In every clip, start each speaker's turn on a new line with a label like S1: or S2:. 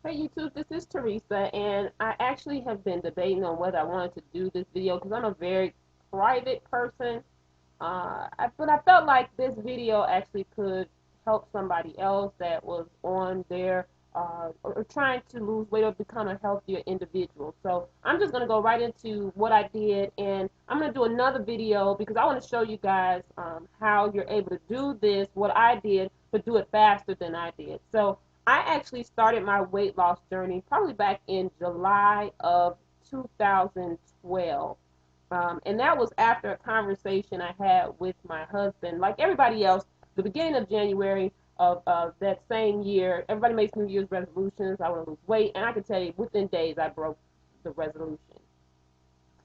S1: Hey YouTube, this is Teresa, and I actually have been debating on whether I wanted to do this video because I'm a very private person. But I felt like this video actually could help somebody else that was on there or trying to lose weight or become a healthier individual. So I'm just going to go right into what I did, and I'm going to do another video because I want to show you guys how you're able to do this, what I did, but do it faster than I did. So I actually started my weight loss journey probably back in July of 2012. And that was after a conversation I had with my husband. Like everybody else, the beginning of January of that same year, everybody makes New Year's resolutions. I want to lose weight, and I can tell you within days I broke the resolution.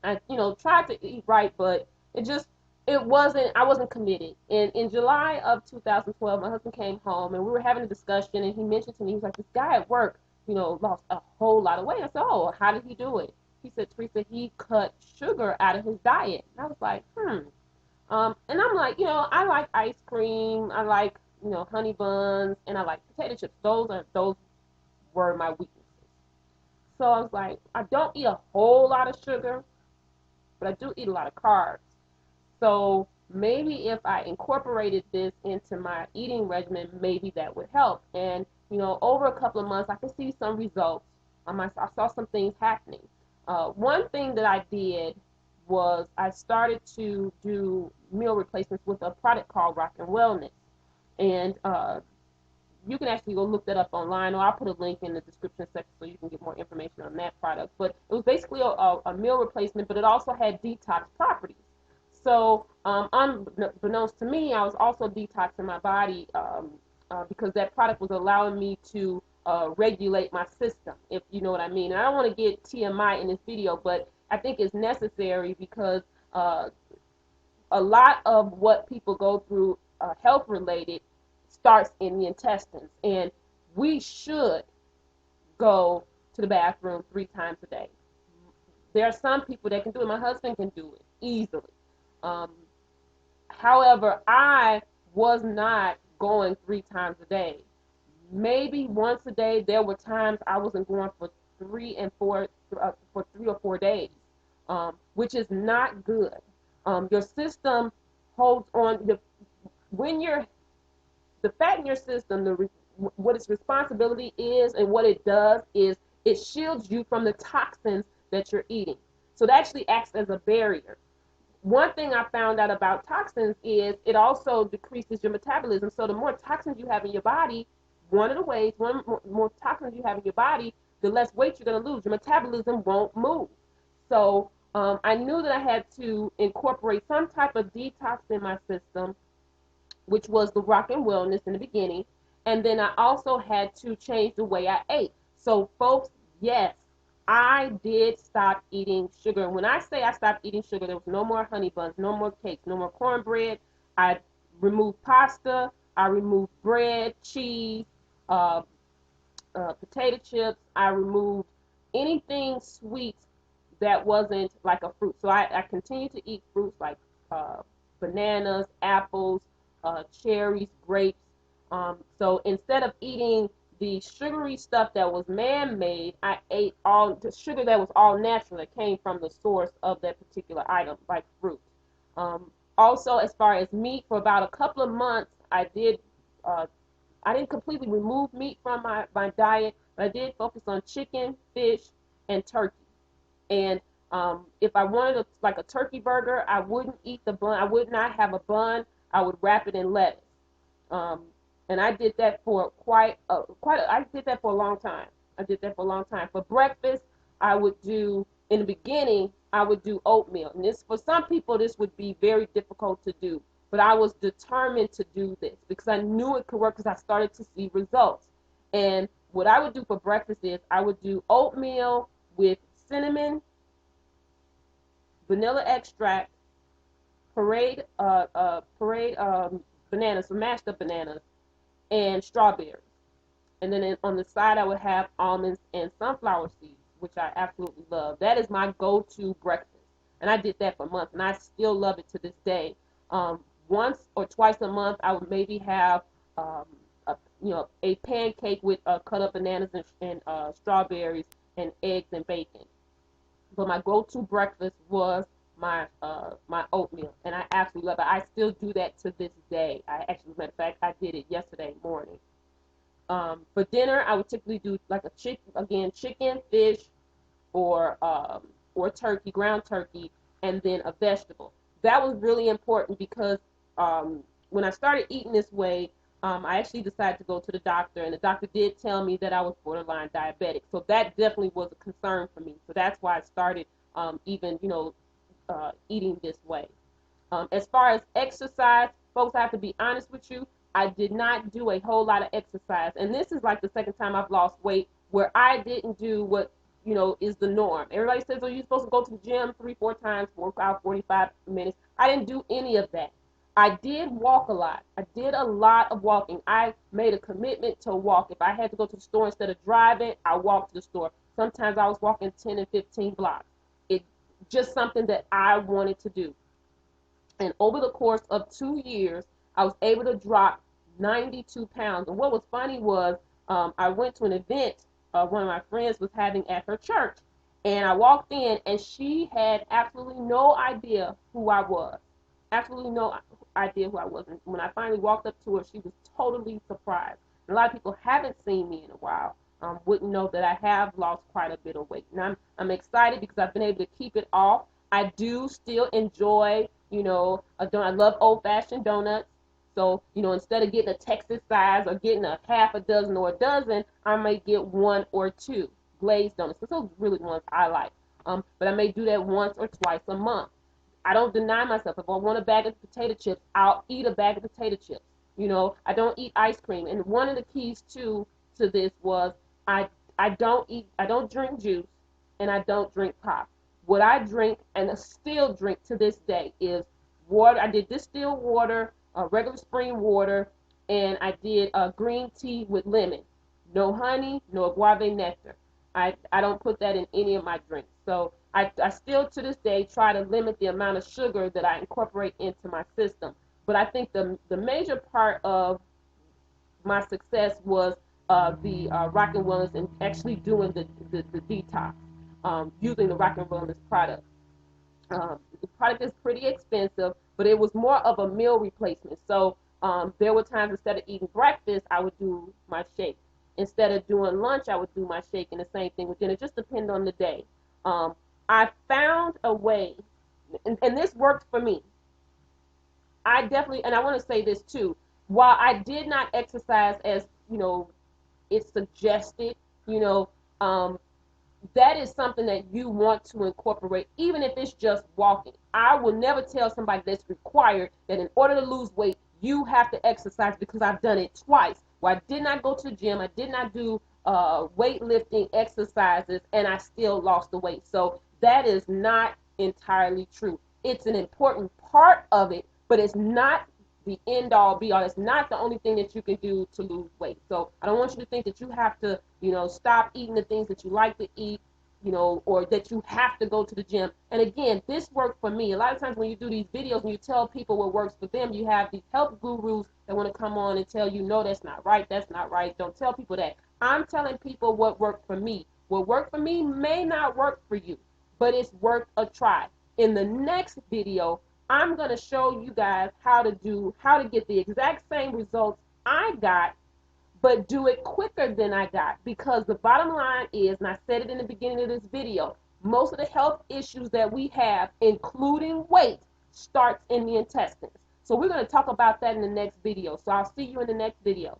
S1: I, tried to eat right, but I wasn't committed. And in July of 2012, my husband came home and we were having a discussion, and he mentioned to me, he was like, this guy at work, lost a whole lot of weight. I said, oh, how did he do it? He said, Teresa, he cut sugar out of his diet. And I was like, and I'm like, I like ice cream. I like, honey buns, and I like potato chips. Those were my weaknesses. So I was like, I don't eat a whole lot of sugar, but I do eat a lot of carbs. So maybe if I incorporated this into my eating regimen, maybe that would help. And over a couple of months, I could see some results. I saw some things happening. One thing that I did was I started to do meal replacements with a product called Rock and Wellness, and you can actually go look that up online, or I'll put a link in the description section so you can get more information on that product. But it was basically a meal replacement, but it also had detox properties. So, unbeknownst to me, I was also detoxing my body because that product was allowing me to regulate my system, if you know what I mean. And I don't want to get TMI in this video, but I think it's necessary because uh, a lot of what people go through health related starts in the intestines, and we should go to the bathroom 3 times a day. There are some people that can do it. My husband can do it easily. Um, However, I was not going 3 times a day. Maybe once a day. There were times I wasn't going for 3 or 4 days, which is not good. Your system holds on. When you're the fat in your system, what its responsibility is and what it does is it shields you from the toxins that you're eating. So it actually acts as a barrier. One thing I found out about toxins is it also decreases your metabolism. So the more toxins you have in your body, one more toxins you have in your body, the less weight you're going to lose. Your metabolism won't move. So I knew that I had to incorporate some type of detox in my system, which was the Rock and Wellness in the beginning. And then I also had to change the way I ate. So, folks, yes, I did stop eating sugar. And when I say I stopped eating sugar, there was no more honey buns, no more cakes, no more cornbread. I removed pasta. I removed bread, cheese, uh, potato chips. I removed anything sweet that wasn't like a fruit. So I continued to eat fruits like bananas, apples, cherries, grapes. So instead of eating the sugary stuff that was man-made, I ate all the sugar that was all natural that came from the source of that particular item, like fruit. Also, as far as meat, for about a couple of months, uh, I didn't completely remove meat from my diet, but I did focus on chicken, fish, and turkey. And if I wanted like a turkey burger, I wouldn't eat the bun. I would not have a bun. I would wrap it in lettuce. Um, and I did that for I did that for a long time. I did that for a long time. For breakfast, I would do, in the beginning, I would do oatmeal. And this, for some people, this would be very difficult to do. But I was determined to do this because I knew it could work because I started to see results. And what I would do for breakfast is I would do oatmeal with cinnamon, vanilla extract, parade bananas, so mashed up bananas, and strawberries. And then on the side, I would have almonds and sunflower seeds, which I absolutely love. That is my go-to breakfast. And I did that for months, and I still love it to this day. Once or twice a month, I would maybe have, um, a pancake with cut up bananas and strawberries and eggs and bacon. But my go-to breakfast was my oatmeal, and I absolutely love it. I still do that to this day. I actually, matter of fact, I did it yesterday morning. For dinner, I would typically do like a chicken, fish, or turkey, ground turkey, and then a vegetable. That was really important because when I started eating this way, I actually decided to go to the doctor, and the doctor did tell me that I was borderline diabetic. So that definitely was a concern for me. So that's why I started even eating this way. As far as exercise, folks, I have to be honest with you. I did not do a whole lot of exercise. And this is like the second time I've lost weight where I didn't do what, is the norm. Everybody says, oh, you're supposed to go to the gym 3-4 times, work out 45 minutes. I didn't do any of that. I did walk a lot. I did a lot of walking. I made a commitment to walk. If I had to go to the store instead of driving, I walked to the store. Sometimes I was walking 10 and 15 blocks. It just something that I wanted to do. And over the course of 2 years, I was able to drop 92 pounds. And what was funny was I went to an event one of my friends was having at her church. And I walked in, and she had absolutely no idea who I was. Absolutely no idea who I was. And when I finally walked up to her, she was totally surprised. And a lot of people haven't seen me in a while. Wouldn't know that I have lost quite a bit of weight. And I'm excited because I've been able to keep it off. I do still enjoy, I love old-fashioned donuts. So, instead of getting a Texas size or getting a half a dozen or a dozen, I may get 1 or 2 glazed donuts. Those are really ones I like. But I may do that once or twice a month. I don't deny myself. If I want a bag of potato chips, I'll eat a bag of potato chips. I don't eat ice cream. And one of the keys to this was I don't drink juice, and I don't drink pop. What I drink and still drink to this day is water. I did distilled water, regular spring water, and I did green tea with lemon. No honey, no agave nectar. I don't put that in any of my drinks. So I still to this day try to limit the amount of sugar that I incorporate into my system. But I think the major part of my success was the Rock and Wellness and actually doing the detox, using the Rock and Wellness product. The product is pretty expensive, but it was more of a meal replacement. So there were times instead of eating breakfast, I would do my shake. Instead of doing lunch, I would do my shake, and the same thing with dinner. It just depends on the day. I found a way, and this worked for me. I definitely, and I want to say this too, while I did not exercise as, it's suggested, that is something that you want to incorporate, even if it's just walking. I will never tell somebody that's required that in order to lose weight, you have to exercise, because I've done it twice where I did not go to the gym, I did not do weightlifting exercises, and I still lost the weight. So that is not entirely true. It's an important part of it, but it's not the end all be all. It's not the only thing that you can do to lose weight. So I don't want you to think that you have to, stop eating the things that you like to eat, or that you have to go to the gym. And again, this worked for me. A lot of times when you do these videos and you tell people what works for them, you have these health gurus that want to come on and tell you, no, that's not right, that's not right. Don't tell people that. I'm telling people what worked for me. What worked for me may not work for you, but it's worth a try. In the next video, I'm going to show you guys how to get the exact same results I got, but do it quicker than I got. Because the bottom line is, and I said it in the beginning of this video, most of the health issues that we have, including weight, starts in the intestines. So we're going to talk about that in the next video. So I'll see you in the next video.